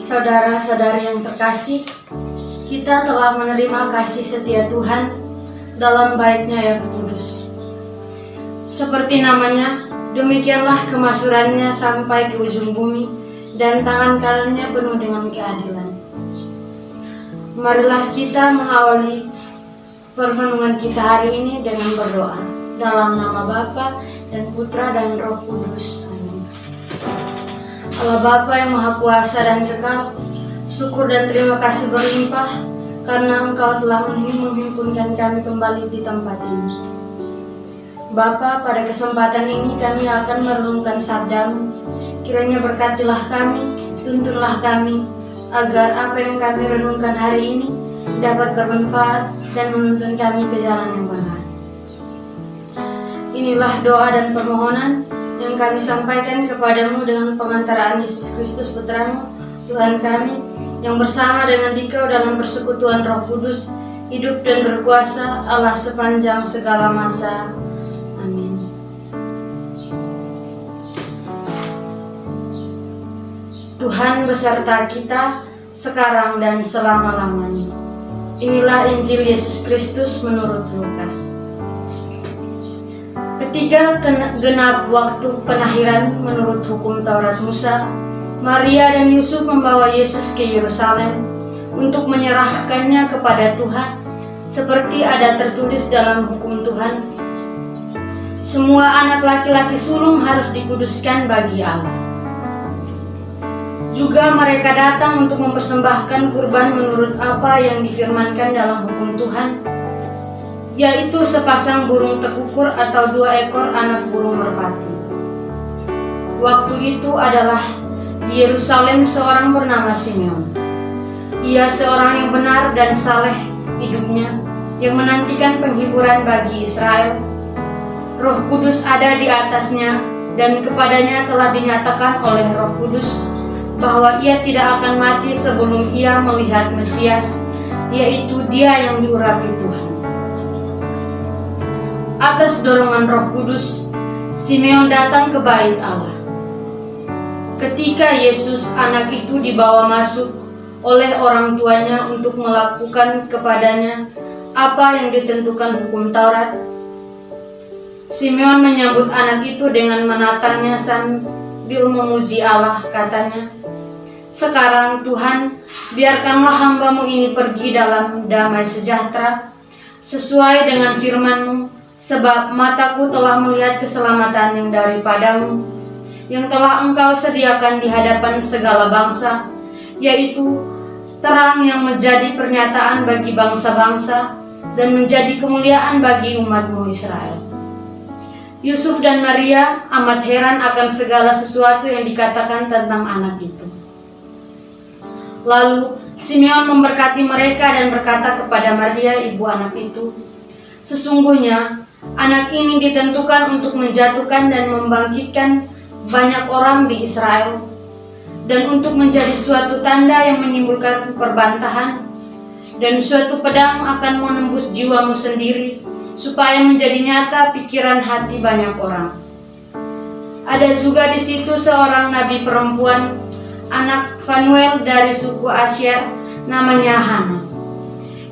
Saudara-saudari yang terkasih, kita telah menerima kasih setia Tuhan dalam Bait-Nya yang kudus. Seperti namanya, demikianlah kemasurannya sampai ke ujung bumi, dan tangan kanannya penuh dengan keadilan. Marilah kita mengawali permenungan kita hari ini dengan berdoa. Dalam nama Bapa dan Putra dan Roh Kudus. Amin. Allah Bapa yang Maha Kuasa dan Kekal, syukur dan terima kasih berlimpah karena Engkau telah menghimpunkan kami kembali di tempat ini. Bapa, pada kesempatan ini kami akan merenungkan sabda-Mu. Kiranya berkatilah kami, tuntunlah kami, agar apa yang kami renungkan hari ini dapat bermanfaat dan menuntun kami ke jalan yang benar. Inilah doa dan permohonan yang kami sampaikan kepadamu dengan pengantaraan Yesus Kristus Putra-Mu, Tuhan kami, yang bersama dengan Dikau dalam persekutuan Roh Kudus, hidup dan berkuasa Allah sepanjang segala masa. Amin. Tuhan beserta kita sekarang dan selama-lamanya. Inilah Injil Yesus Kristus menurut Lukas. Ketika genap waktu penahiran menurut hukum Taurat Musa, Maria dan Yusuf membawa Yesus ke Yerusalem untuk menyerahkannya kepada Tuhan, seperti ada tertulis dalam hukum Tuhan. Semua anak laki-laki sulung harus dikuduskan bagi Allah. Juga mereka datang untuk mempersembahkan kurban menurut apa yang difirmankan dalam hukum Tuhan, yaitu sepasang burung tekukur atau 2 ekor anak burung merpati. Waktu itu adalah di Yerusalem seorang bernama Simeon. Ia seorang yang benar dan saleh hidupnya, yang menantikan penghiburan bagi Israel. Roh Kudus ada di atasnya, dan kepadanya telah dinyatakan oleh Roh Kudus bahwa ia tidak akan mati sebelum ia melihat Mesias, yaitu Dia yang diurapi Tuhan. Atas dorongan Roh Kudus, Simeon datang ke Bait Allah. Ketika Yesus anak itu dibawa masuk oleh orang tuanya untuk melakukan kepadanya apa yang ditentukan hukum Taurat, Simeon menyambut anak itu dengan menatangnya sambil memuji Allah, katanya, "Sekarang Tuhan, biarkanlah hamba-Mu ini pergi dalam damai sejahtera, sesuai dengan firman-Mu, sebab mataku telah melihat keselamatan yang daripada-Mu, yang telah Engkau sediakan di hadapan segala bangsa, yaitu terang yang menjadi pernyataan bagi bangsa-bangsa dan menjadi kemuliaan bagi umat-Mu Israel." Yusuf dan Maria amat heran akan segala sesuatu yang dikatakan tentang anak itu. Lalu Simeon memberkati mereka dan berkata kepada Maria, ibu anak itu, "Sesungguhnya anak ini ditentukan untuk menjatuhkan dan membangkitkan banyak orang di Israel, dan untuk menjadi suatu tanda yang menimbulkan perbantahan, dan suatu pedang akan menembus jiwamu sendiri, supaya menjadi nyata pikiran hati banyak orang." Ada juga di situ seorang nabi perempuan, anak Fanuel dari suku Asyer, namanya Hana.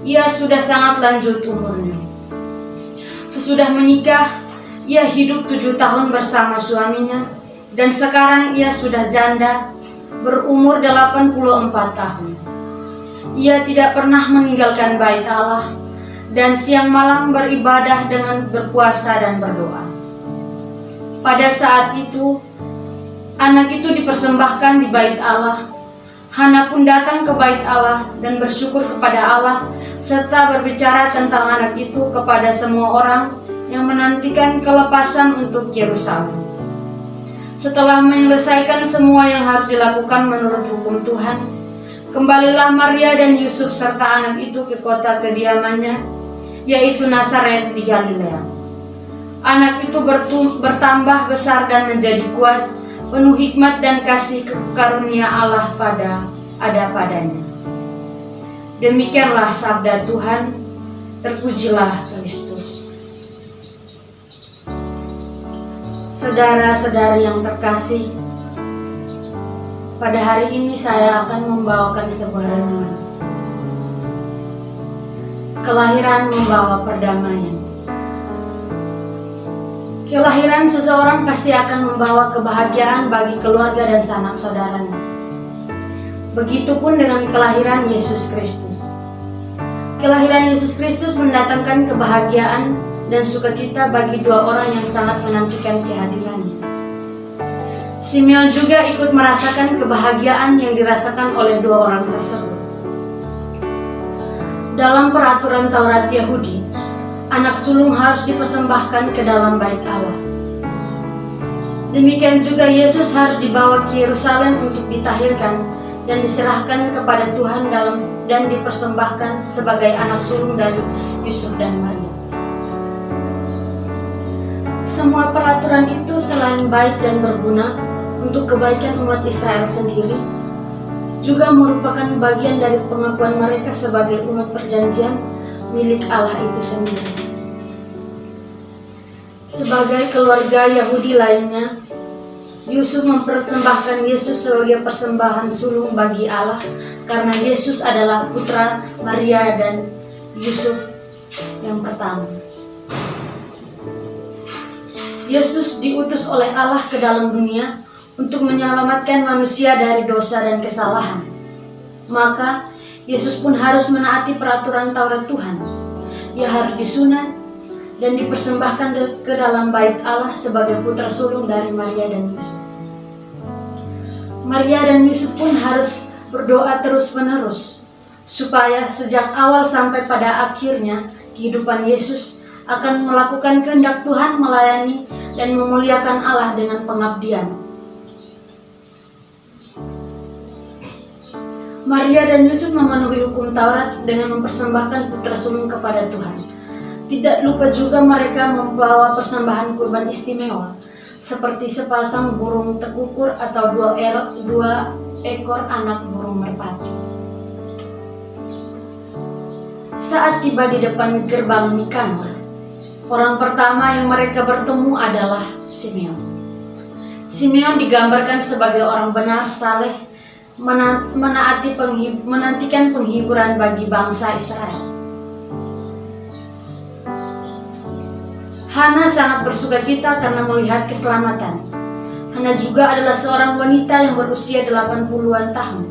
Ia sudah sangat lanjut umurnya. Sesudah menikah, ia hidup 7 tahun bersama suaminya, dan sekarang ia sudah janda, berumur 84 tahun. Ia tidak pernah meninggalkan Bait Allah, dan siang malam beribadah dengan berpuasa dan berdoa. Pada saat itu, anak itu dipersembahkan di Bait Allah. Hana pun datang ke Bait Allah dan bersyukur kepada Allah, serta berbicara tentang anak itu kepada semua orang yang menantikan kelepasan untuk Yerusalem. Setelah menyelesaikan semua yang harus dilakukan menurut hukum Tuhan, kembalilah Maria dan Yusuf serta anak itu ke kota kediamannya, yaitu Nazaret di Galilea. Anak itu bertambah besar dan menjadi kuat, penuh hikmat dan kasih karunia Allah ada padanya. Demikianlah sabda Tuhan, terpujilah Kristus. Saudara-saudari yang terkasih, pada hari ini saya akan membawakan sebuah renungan. Kelahiran membawa perdamaian. Kelahiran seseorang pasti akan membawa kebahagiaan bagi keluarga dan sanak saudaranya. Begitupun dengan kelahiran Yesus Kristus. Kelahiran Yesus Kristus mendatangkan kebahagiaan dan sukacita bagi dua orang yang sangat menantikan kehadirannya. Simeon juga ikut merasakan kebahagiaan yang dirasakan oleh dua orang tersebut. Dalam peraturan Taurat Yahudi, anak sulung harus dipersembahkan ke dalam bait Allah. Demikian juga Yesus harus dibawa ke Yerusalem untuk ditahirkan dan diserahkan kepada Tuhan dan dipersembahkan sebagai anak sulung dari Yusuf dan Maria. Semua peraturan itu selain baik dan berguna untuk kebaikan umat Israel sendiri, juga merupakan bagian dari pengakuan mereka sebagai umat perjanjian milik Allah itu sendiri. Sebagai keluarga Yahudi lainnya, Yusuf mempersembahkan Yesus sebagai persembahan sulung bagi Allah karena Yesus adalah putra Maria dan Yusuf yang pertama. Yesus diutus oleh Allah ke dalam dunia untuk menyelamatkan manusia dari dosa dan kesalahan. Maka Yesus pun harus menaati peraturan Taurat Tuhan. Ia harus disunat dan dipersembahkan ke dalam bait Allah sebagai putra sulung dari Maria dan Yusuf. Maria dan Yusuf pun harus berdoa terus-menerus supaya sejak awal sampai pada akhirnya kehidupan Yesus akan melakukan kehendak Tuhan, melayani dan memuliakan Allah dengan pengabdian. Maria dan Yusuf memenuhi hukum Taurat dengan mempersembahkan putra sulung kepada Tuhan. Tidak lupa juga mereka membawa persembahan kurban istimewa, seperti sepasang burung tekukur atau dua ekor anak burung merpati. Saat tiba di depan gerbang Nikanor, orang pertama yang mereka bertemu adalah Simeon. Simeon digambarkan sebagai orang benar, saleh, menantikan penghiburan bagi bangsa Israel. Hana sangat bersukacita karena melihat keselamatan. Hana juga adalah seorang wanita yang berusia 80-an tahun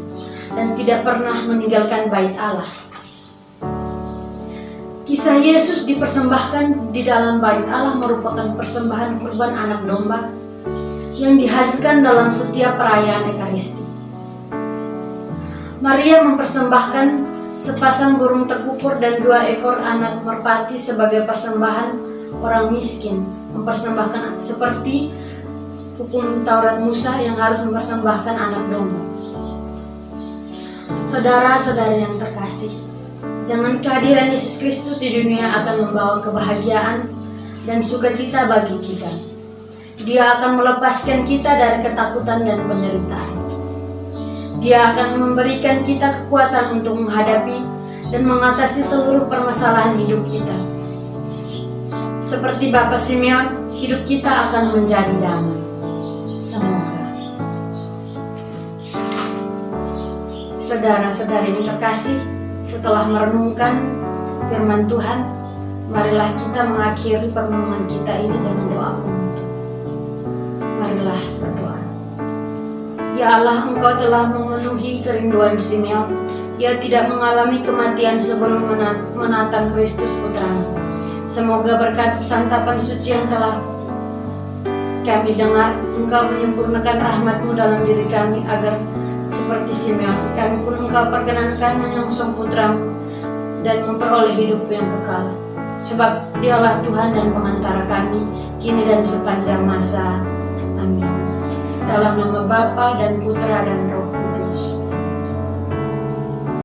dan tidak pernah meninggalkan bait Allah. Kisah Yesus dipersembahkan di dalam bait Allah merupakan persembahan kurban anak domba yang dihadirkan dalam setiap perayaan Ekaristi. Maria mempersembahkan sepasang burung tekukur dan 2 ekor anak merpati sebagai persembahan orang miskin, mempersembahkan seperti hukum Taurat Musa yang harus mempersembahkan anak domba. Saudara-saudara yang terkasih, dengan kehadiran Yesus Kristus di dunia akan membawa kebahagiaan dan sukacita bagi kita. Dia akan melepaskan kita dari ketakutan dan penderitaan. Dia akan memberikan kita kekuatan untuk menghadapi dan mengatasi seluruh permasalahan hidup kita. Seperti Bapak Simeon, hidup kita akan menjadi damai. Semoga. Saudara-saudari yang terkasih, setelah merenungkan firman Tuhan, marilah kita mengakhiri perenungan kita ini dengan doa penutup. Marilah berdoa. Ya Allah, Engkau telah memenuhi kerinduan Simeon. Ia tidak mengalami kematian sebelum menatang Kristus Putra-Mu. Semoga berkat santapan suci yang telah kami dengar, Engkau menyempurnakan rahmat-Mu dalam diri kami, agar seperti Simeon, kami pun Engkau perkenankan menyongsong Putra-Mu dan memperoleh hidup yang kekal. Sebab Dialah Tuhan dan pengantara kami, kini dan sepanjang masa. Amin. Dalam nama Bapa dan Putra dan Roh Kudus.